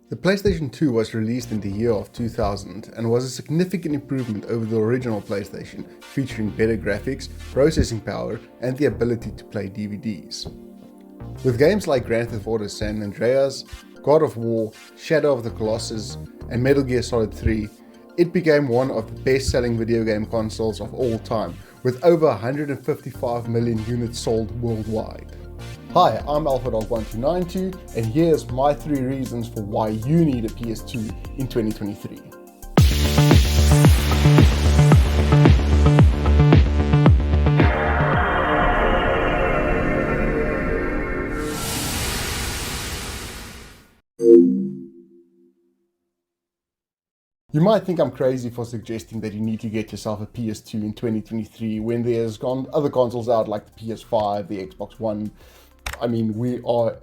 The PlayStation 2 was released in the year of 2000 and was a significant improvement over the original PlayStation, featuring better graphics, processing power, and the ability to play DVDs. With games like Grand Theft Auto San Andreas, God of War, Shadow of the Colossus, and Metal Gear Solid 3, it became one of the best-selling video game consoles of all time, with over 155 million units sold worldwide. Hi, I'm AlphaDog1292, and here's my 3 reasons for why you need a PS2 in 2023. You might think I'm crazy for suggesting that you need to get yourself a PS2 in 2023 when there's other consoles out like the PS5, the Xbox One. I mean, we are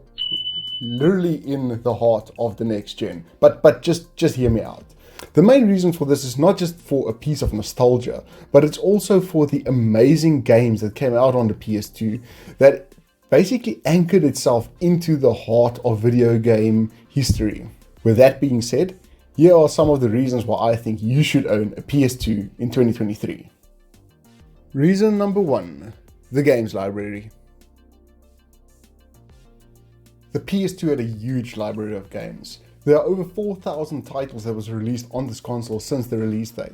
literally in the heart of the next gen. But just hear me out. The main reason for this is not just for a piece of nostalgia, but it's also for the amazing games that came out on the PS2 that basically anchored itself into the heart of video game history. With that being said, here are some of the reasons why I think you should own a PS2 in 2023. Reason number 1, the games library. The PS2 had a huge library of games. There are over 4,000 titles that was released on this console since the release date,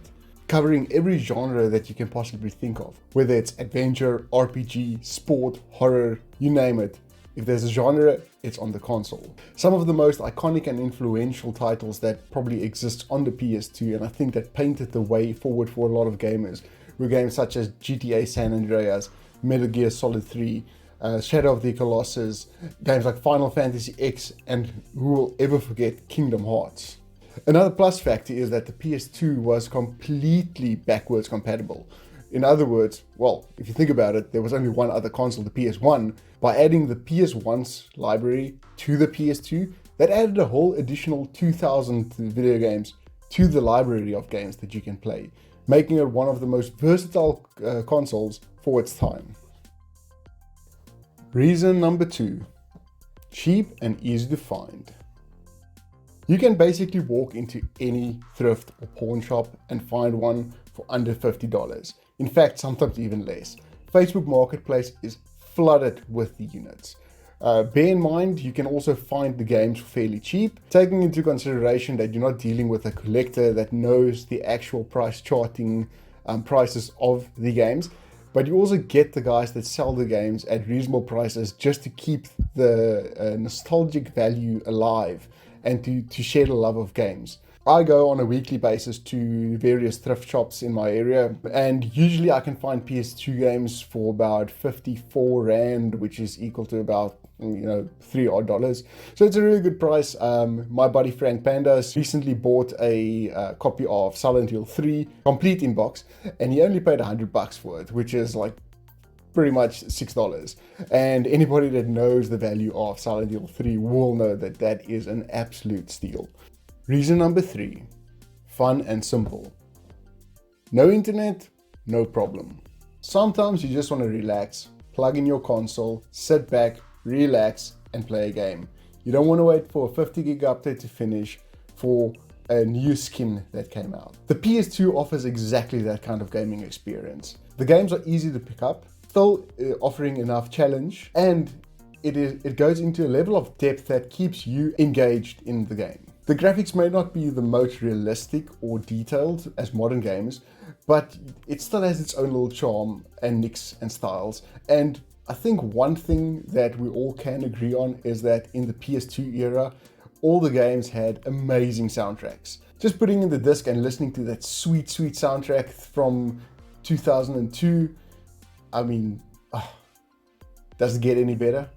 covering every genre that you can possibly think of, whether it's adventure, RPG, sport, horror, you name it. If there's a genre, it's on the console. Some of the most iconic and influential titles that probably exist on the PS2, and I think that painted the way forward for a lot of gamers, were games such as GTA San Andreas, Metal Gear Solid 3, Shadow of the Colossus, games like Final Fantasy X, and who will ever forget Kingdom Hearts. Another plus factor is that the PS2 was completely backwards compatible. In other words, well, if you think about it, there was only one other console, the PS1. By adding the PS1's library to the PS2, that added a whole additional 2,000 video games to the library of games that you can play, making it one of the most versatile consoles for its time. Reason number 2, cheap and easy to find. You can basically walk into any thrift or pawn shop and find one for under $50. In fact, sometimes even less. Facebook Marketplace is flooded with the units. Bear in mind, you can also find the games fairly cheap, taking into consideration that you're not dealing with a collector that knows the actual price charting prices of the games, but you also get the guys that sell the games at reasonable prices just to keep the nostalgic value alive and to share the love of games. I go on a weekly basis to various thrift shops in my area, and usually I can find PS2 games for about 54 Rand, which is equal to about $3 odd. So it's a really good price. My buddy Frank Pandas recently bought a copy of Silent Hill 3 complete in box, and he only paid $100 for it, which is like pretty much $6. And anybody that knows the value of Silent Hill 3 will know that that is an absolute steal. Reason number 3, fun and simple. No internet, no problem. Sometimes you just want to relax, plug in your console, sit back, relax, and play a game. You don't want to wait for a 50 gig update to finish for a new skin that came out. The PS2 offers exactly that kind of gaming experience. The games are easy to pick up, still offering enough challenge, and it goes into a level of depth that keeps you engaged in the game. The graphics may not be the most realistic or detailed as modern games, but it still has its own little charm and nicks and styles. And I think one thing that we all can agree on is that in the PS2 era, all the games had amazing soundtracks. Just putting in the disc and listening to that sweet soundtrack from 2002, I mean, does it get any better?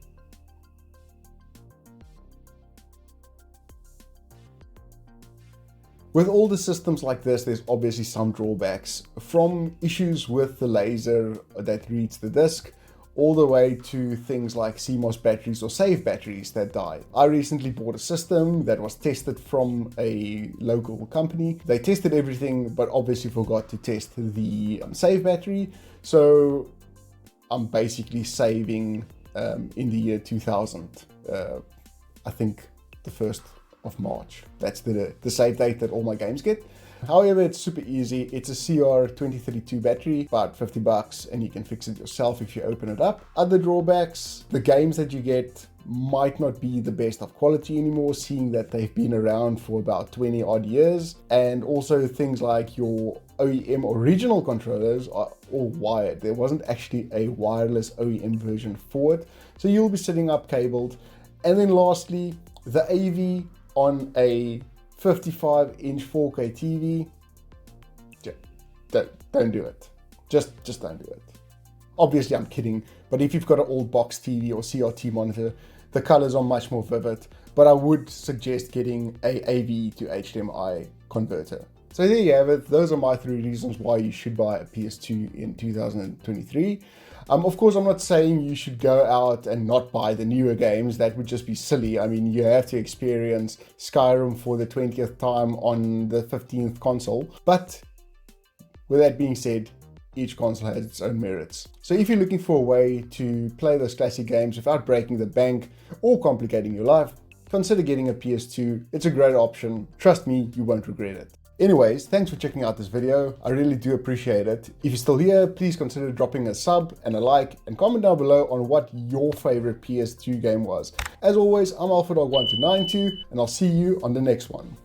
With all the systems like this, there's obviously some drawbacks, from issues with the laser that reads the disc, all the way to things like CMOS batteries or save batteries that die. I recently bought a system that was tested from a local company. They tested everything, but obviously forgot to test the save battery. So I'm basically saving in the year 2000. I think the first of March. That's the save date that all my games get. However, it's super easy. It's a CR2032 battery, about $50, and you can fix it yourself if you open it up. Other drawbacks, the games that you get might not be the best of quality anymore, seeing that they've been around for about 20 odd years. And also things like your OEM original controllers are all wired. There wasn't actually a wireless OEM version for it, so you'll be sitting up cabled. And then lastly, the AV on a 55-inch 4K TV, don't do it. Just don't do it. Obviously, I'm kidding, but if you've got an old box TV or CRT monitor, the colors are much more vivid, but I would suggest getting a AV to HDMI converter. So there you have it. Those are my 3 reasons why you should buy a PS2 in 2023. Of course, I'm not saying you should go out and not buy the newer games. That would just be silly. I mean, you have to experience Skyrim for the 20th time on the 15th console. But with that being said, each console has its own merits. So if you're looking for a way to play those classic games without breaking the bank or complicating your life, consider getting a PS2. It's a great option. Trust me, you won't regret it. Anyways, thanks for checking out this video. I really do appreciate it. If you're still here, please consider dropping a sub and a like, and comment down below on what your favorite PS2 game was. As always, I'm AlphaDog1292, and I'll see you on the next one.